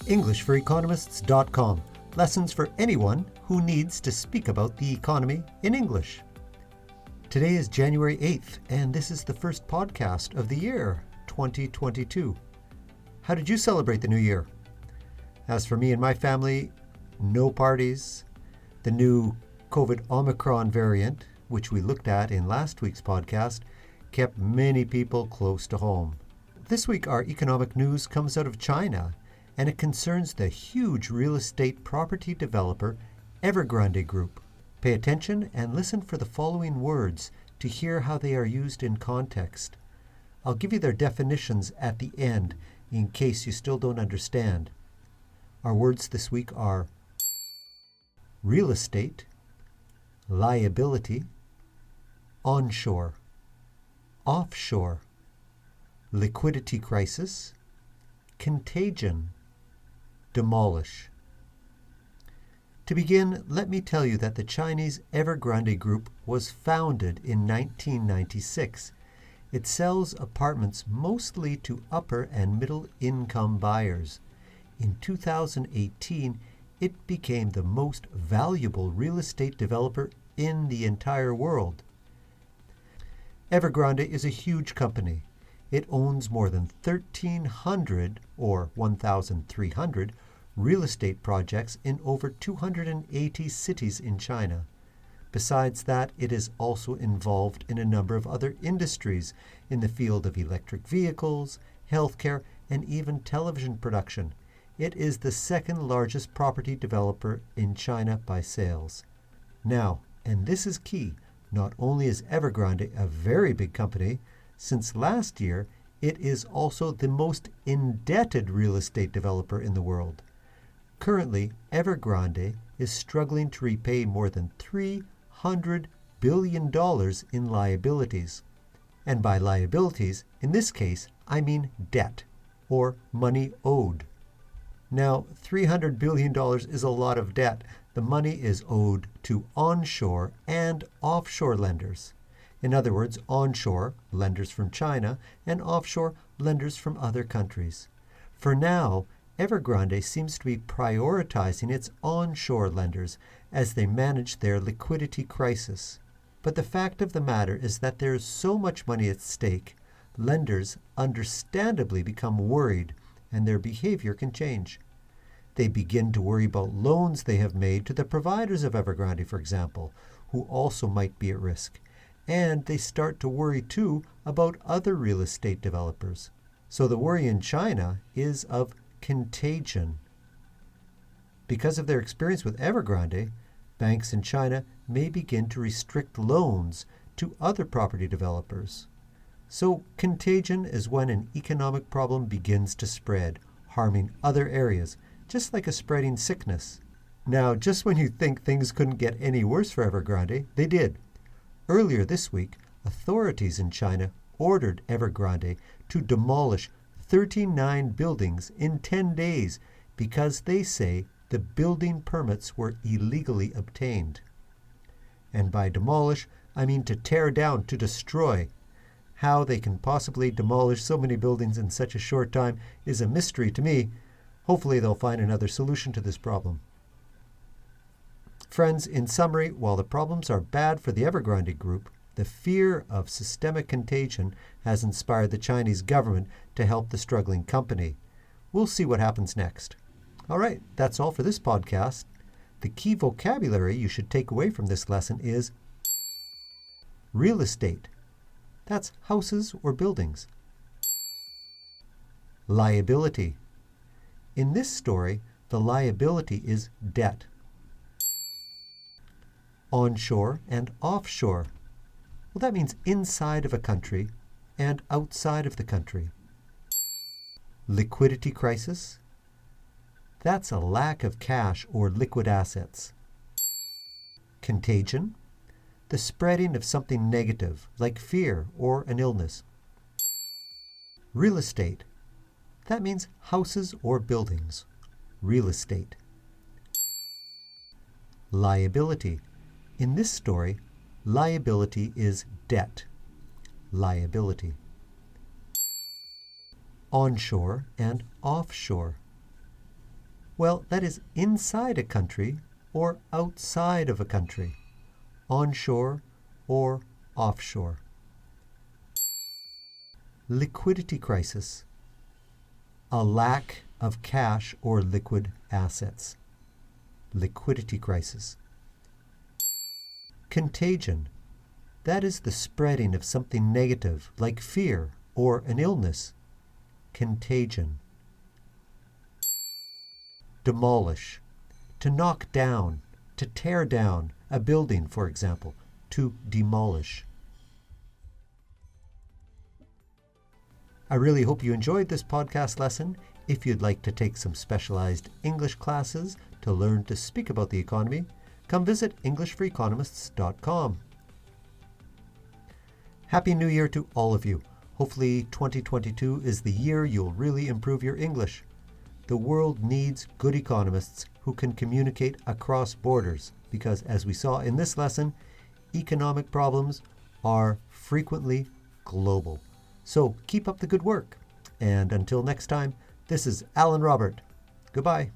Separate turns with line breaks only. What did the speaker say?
EnglishForEconomists.com. Lessons for anyone who needs to speak about the economy in English. Today is January 8th, and this is the first podcast of the year, 2022. How did you celebrate the new year? As for me and my family, no parties. The new COVID Omicron variant, which we looked at in last week's podcast, kept many people close to home. This week, our economic news comes out of China, and it concerns the huge real estate property developer Evergrande Group. Pay attention and listen for the following words to hear how they are used in context. I'll give you their definitions at the end in case you still don't understand. Our words this week are real estate, liability, onshore, offshore, liquidity crisis, contagion, demolish. To begin, let me tell you that the Chinese Evergrande Group was founded in 1996. It sells apartments mostly to upper and middle income buyers. In 2018, it became the most valuable real estate developer in the entire world. Evergrande is a huge company. It owns more than 1,300 or 1,300 real estate projects in over 280 cities in China. Besides that, it is also involved in a number of other industries in the field of electric vehicles, healthcare, and even television production. It is the second largest property developer in China by sales. Now, and this is key, not only is Evergrande a very big company, since last year, it is also the most indebted real estate developer in the world. Currently, Evergrande is struggling to repay more than $300 billion in liabilities. And by liabilities, in this case, I mean debt, or money owed. Now, $300 billion is a lot of debt. The money is owed to onshore and offshore lenders. In other words, onshore, lenders from China, and offshore, lenders from other countries. For now, Evergrande seems to be prioritizing its onshore lenders as they manage their liquidity crisis. But the fact of the matter is that there is so much money at stake, lenders understandably become worried, and their behavior can change. They begin to worry about loans they have made to the providers of Evergrande, for example, who also might be at risk. And they start to worry too about other real estate developers. So the worry in China is of contagion. Because of their experience with Evergrande, banks in China may begin to restrict loans to other property developers. So contagion is when an economic problem begins to spread, harming other areas, just like a spreading sickness. Now, just when you think things couldn't get any worse for Evergrande, they did. Earlier this week, authorities in China ordered Evergrande to demolish 39 buildings in 10 days because they say the building permits were illegally obtained. And by demolish, I mean to tear down, to destroy. How they can possibly demolish so many buildings in such a short time is a mystery to me. Hopefully they'll find another solution to this problem. Friends, in summary, while the problems are bad for the Evergrande Group, the fear of systemic contagion has inspired the Chinese government to help the struggling company. We'll see what happens next. All right, that's all for this podcast. The key vocabulary you should take away from this lesson is real estate. That's houses or buildings. Liability. In this story, the liability is debt. Onshore and offshore. Well, that means inside of a country and outside of the country. Liquidity crisis. That's a lack of cash or liquid assets. Contagion. The spreading of something negative, like fear or an illness. Real estate. That means houses or buildings. Real estate. Liability. In this story, liability is debt. Liability. Onshore and offshore. Well, that is inside a country or outside of a country, onshore or offshore. Liquidity crisis, a lack of cash or liquid assets. Liquidity crisis. Contagion, that is the spreading of something negative like fear or an illness. Contagion. Demolish, to knock down, to tear down a building, for example, to demolish. I really hope you enjoyed this podcast lesson. If you'd like to take some specialized English classes to learn to speak about the economy, come visit EnglishForEconomists.com. Happy New Year to all of you. Hopefully 2022 is the year you'll really improve your English. The world needs good economists who can communicate across borders because, as we saw in this lesson, economic problems are frequently global. So keep up the good work. And until next time, this is Alan Robert. Goodbye.